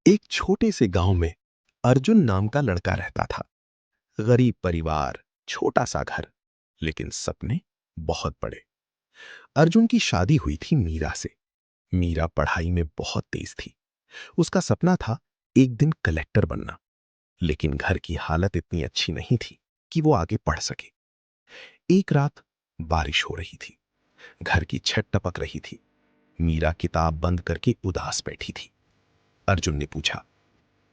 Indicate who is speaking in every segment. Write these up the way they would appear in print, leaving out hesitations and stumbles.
Speaker 1: एक छोटे से गांव में अर्जुन नाम का लड़का रहता था। गरीब परिवार, छोटा सा घर, लेकिन सपने बहुत बड़े। अर्जुन की शादी हुई थी मीरा से। मीरा पढ़ाई में बहुत तेज थी। उसका सपना था एक दिन कलेक्टर बनना, लेकिन घर की हालत इतनी अच्छी नहीं थी कि वो आगे पढ़ सके। एक रात बारिश हो रही थी, घर की छत टपक रही थी। मीरा किताब बंद करके उदास बैठी थी। अर्जुन ने पूछा,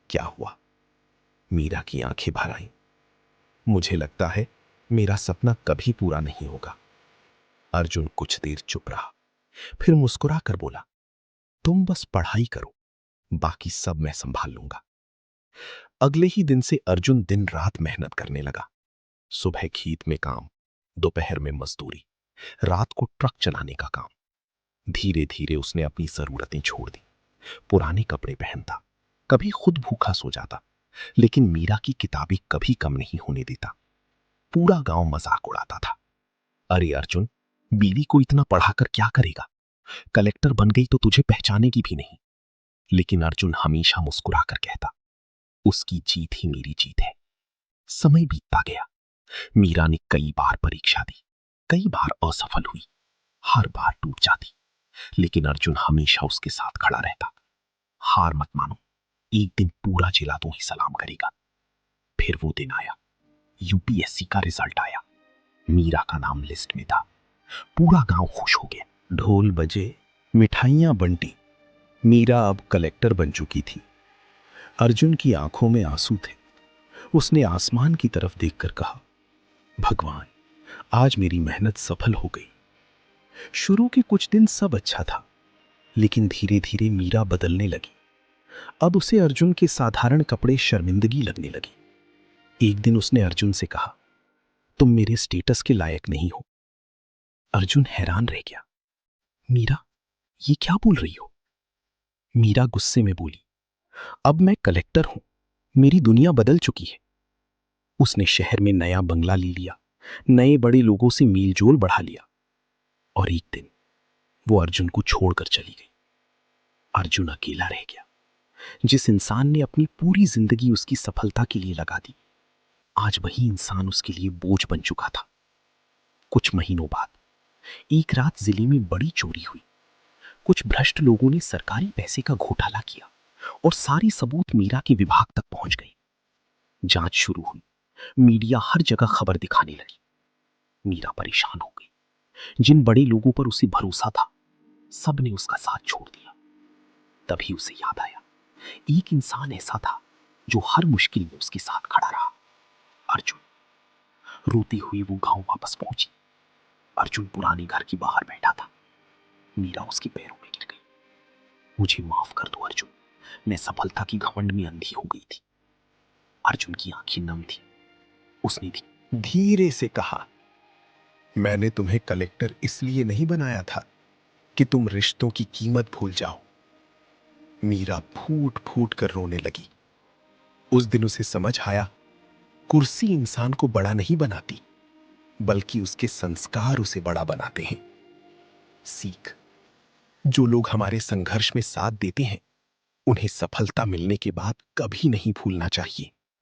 Speaker 1: क्या हुआ? मीरा की आंखें भर आईं। मुझे लगता है मेरा सपना कभी पूरा नहीं होगा। अर्जुन कुछ देर चुप रहा, फिर मुस्कुरा कर बोला, तुम बस पढ़ाई करो, बाकी सब मैं संभाल लूंगा। अगले ही दिन से अर्जुन दिन रात मेहनत करने लगा। सुबह खेत में काम, दोपहर में मजदूरी, रात को ट्रक चलाने का काम। धीरे धीरे उसने अपनी जरूरतें छोड़ दी। पुराने कपड़े पहनता, कभी खुद भूखा सो जाता, लेकिन मीरा की किताबें कभी कम नहीं होने देता। पूरा गांव मजाक उड़ाता था, अरे अर्जुन, बीवी को इतना पढ़ाकर क्या करेगा? कलेक्टर बन गई तो तुझे पहचानेगी भी नहीं। लेकिन अर्जुन हमेशा मुस्कुराकर कहता, उसकी जीत ही मेरी जीत है। समय बीतता गया। मीरा ने कई बार परीक्षा दी, कई बार असफल हुई, हर बार टूट जाती, लेकिन अर्जुन हमेशा उसके साथ खड़ा रहता। हार मत मानो, एक दिन पूरा जिला तो ही सलाम करेगा। फिर वो दिन आया, यूपीएससी का रिजल्ट आया। मीरा का नाम लिस्ट में था। पूरा गांव खुश हो गया। ढोल बजे, मिठाइयां बंटी। मीरा अब कलेक्टर बन चुकी थी। अर्जुन की आंखों में आंसू थे। उसने आसमान की तरफ देखकर कहा, भगवान, आज मेरी मेहनत सफल हो गई। शुरू के कुछ दिन सब अच्छा था, लेकिन धीरे धीरे मीरा बदलने लगी। अब उसे अर्जुन के साधारण कपड़े शर्मिंदगी लगने लगी। एक दिन उसने अर्जुन से कहा, तुम मेरे स्टेटस के लायक नहीं हो। अर्जुन हैरान रह गया, मीरा, ये क्या बोल रही हो? मीरा गुस्से में बोली, अब मैं कलेक्टर हूं, मेरी दुनिया बदल चुकी है। उसने शहर में नया बंगला ले लिया, नए बड़े लोगों से मेलजोल बढ़ा लिया। और एक दिन वो अर्जुन को छोड़कर चली गई। अर्जुन अकेला रह गया। जिस इंसान ने अपनी पूरी जिंदगी उसकी सफलता के लिए लगा दी, आज वही इंसान उसके लिए बोझ बन चुका था। कुछ महीनों बाद एक रात जिले में बड़ी चोरी हुई। कुछ भ्रष्ट लोगों ने सरकारी पैसे का घोटाला किया और सारी सबूत मीरा के विभाग तक पहुंच गई। जांच शुरू हुई, मीडिया हर जगह खबर दिखाने लगी। मीरा परेशान हो गई। जिन बड़े लोगों पर उसे भरोसा था, सब ने उसका साथ छोड़ दिया। तभी उसे याद आया, एक इंसान ऐसा था जो हर मुश्किल में उसके साथ खड़ा रहा, अर्जुन। रोती हुई वो गांव वापस पहुंची। अर्जुन पुराने घर के बाहर बैठा था। मीरा उसके पैरों में गिर गई। मुझे माफ कर दो अर्जुन, मैं सफलता की घमंड में अंधी हो गई थी। अर्जुन की आंखें नम थी। उसने धीरे से कहा, मैंने तुम्हें कलेक्टर इसलिए नहीं बनाया था कि तुम रिश्तों की कीमत भूल जाओ। मीरा फूट फूट कर रोने लगी। उस दिन उसे समझ आया, कुर्सी इंसान को बड़ा नहीं बनाती, बल्कि उसके संस्कार उसे बड़ा बनाते हैं। सीख, जो लोग हमारे संघर्ष में साथ देते हैं, उन्हें सफलता मिलने के बाद कभी नहीं भूलना चाहिए।